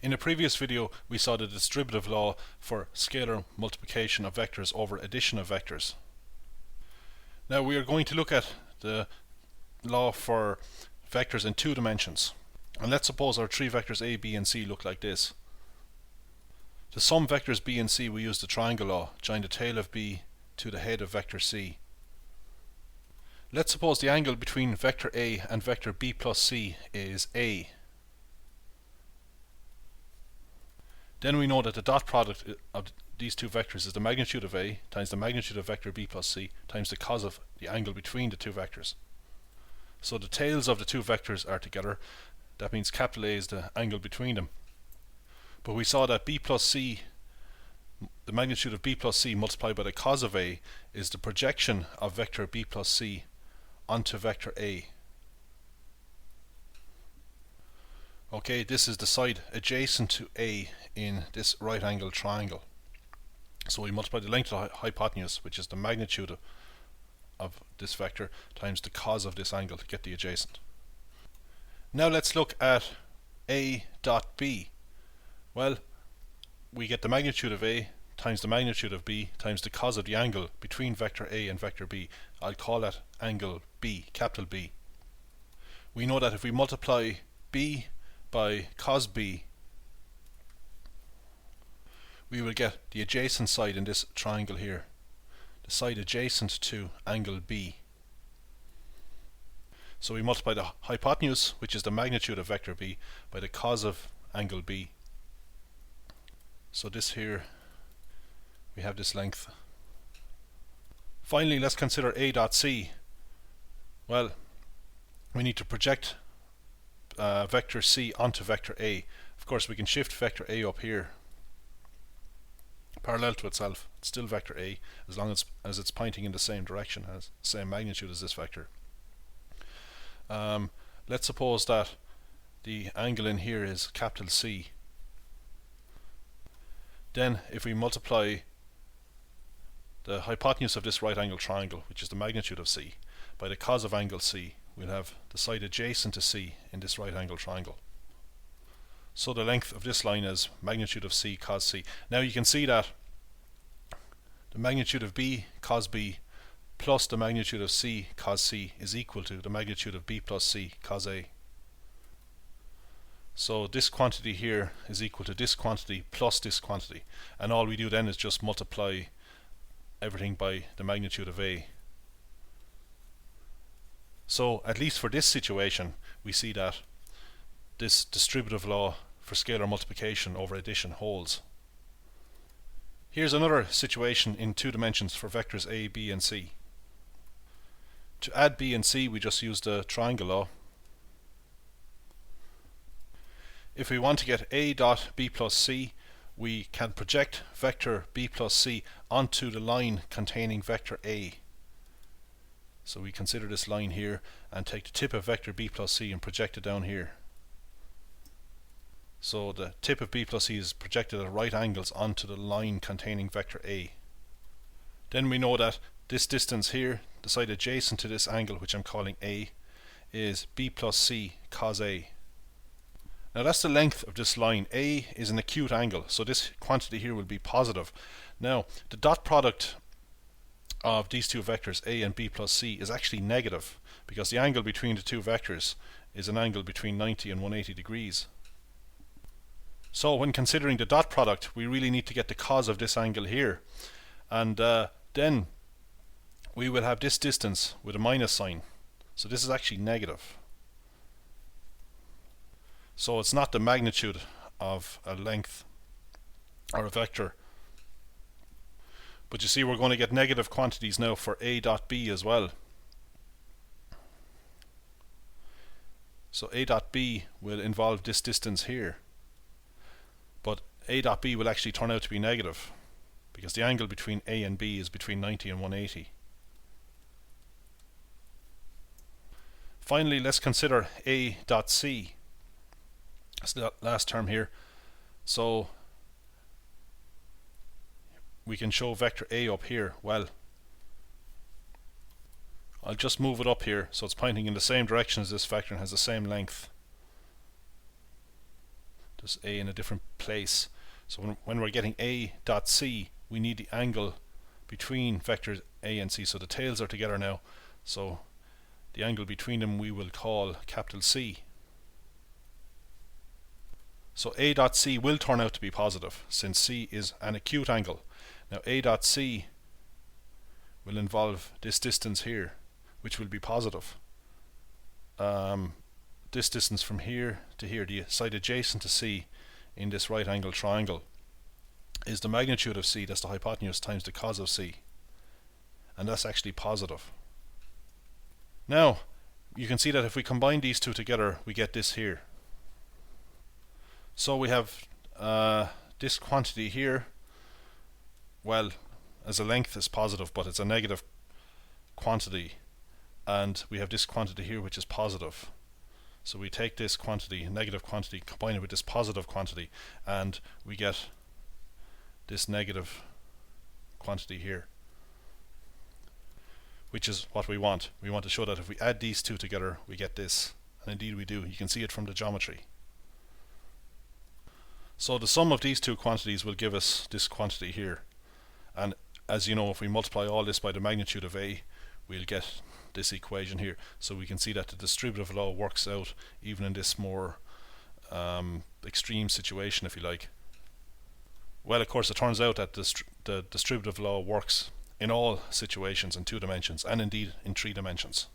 In a previous video we saw the distributive law for scalar multiplication of vectors over addition of vectors. Now we are going to look at the law for vectors in two dimensions. And let's suppose our three vectors A, B and C look like this. To sum vectors B and C we use the triangle law. Join the tail of B to the head of vector C. Let's suppose the angle between vector A and vector B plus C is A. Then we know that the dot product of these two vectors is the magnitude of A times the magnitude of vector B plus C times the cos of the angle between the two vectors. So the tails of the two vectors are together. That means capital A is the angle between them. But we saw that B plus C, the magnitude of B plus C multiplied by the cos of A, is the projection of vector B plus C onto vector A. Okay, this is the side adjacent to A in this right angle triangle. So we multiply the length of the hypotenuse, which is the magnitude of this vector, times the cos of this angle to get the adjacent. Now let's look at A dot B. Well, we get the magnitude of A times the magnitude of B times the cos of the angle between vector A and vector B. I'll call that angle B, capital B. We know that if we multiply B by cos B, we will get the adjacent side in this triangle here, the side adjacent to angle B. So we multiply the hypotenuse, which is the magnitude of vector B, by the cos of angle B. So this here, we have this length. Finally, let's consider A dot C. Well, we need to project vector C onto vector A. Of course, we can shift vector A up here parallel to itself. It's still vector A as long as it's pointing in the same direction, has the same magnitude as this vector. Let's suppose that the angle in here is capital C. Then if we multiply the hypotenuse of this right angle triangle, which is the magnitude of C, by the cos of angle C, we'll have the side adjacent to C in this right angle triangle. So the length of this line is magnitude of C cos C. Now you can see that the magnitude of B cos B plus the magnitude of C cos C is equal to the magnitude of B plus C cos A. So this quantity here is equal to this quantity plus this quantity, and all we do then is just multiply everything by the magnitude of A. So at least for this situation we see that this distributive law for scalar multiplication over addition holds. Here's another situation in two dimensions for vectors A, B and C. To add B and C we just use the triangle law. If we want to get A dot B plus C, we can project vector B plus C onto the line containing vector A. So we consider this line here and take the tip of vector B plus C and project it down here. So the tip of B plus C is projected at right angles onto the line containing vector A. Then we know that this distance here, the side adjacent to this angle, which I'm calling A, is B plus C cos A. Now that's the length of this line. A is an acute angle, so this quantity here will be positive. Now the dot product of these two vectors A and B plus C is actually negative, because the angle between the two vectors is an angle between 90 and 180 degrees. So when considering the dot product, we really need to get the cos of this angle here, and then we will have this distance with a minus sign. So this is actually negative. So it's not the magnitude of a length or a vector. But you see, we're going to get negative quantities now for A dot B as well. So A dot B will involve this distance here. But A dot B will actually turn out to be negative, because the angle between A and B is between 90 and 180. Finally, let's consider A dot C. That's the last term here. So we can show vector A up here. Well, I'll just move it up here so it's pointing in the same direction as this vector and has the same length. There's A in a different place. So when we're getting A dot C, we need the angle between vectors A and C. So the tails are together now. So the angle between them we will call capital C. So A dot C will turn out to be positive since C is an acute angle. Now A dot C will involve this distance here, which will be positive. This distance from here to here, the side adjacent to C in this right angle triangle, is the magnitude of C, that's the hypotenuse, times the cos of C. And that's actually positive. Now, you can see that if we combine these two together, we get this here. So we have this quantity here, well, as a length is positive, but it's a negative quantity. And we have this quantity here, which is positive. So we take this quantity, negative quantity, combine it with this positive quantity, and we get this negative quantity here, which is what we want. We want to show that if we add these two together, we get this. And indeed we do. You can see it from the geometry. So the sum of these two quantities will give us this quantity here. And as you know, if we multiply all this by the magnitude of A, we'll get this equation here. So we can see that the distributive law works out even in this more extreme situation, if you like. Well, of course, it turns out that the distributive law works in all situations in 2 dimensions and indeed in 3 dimensions.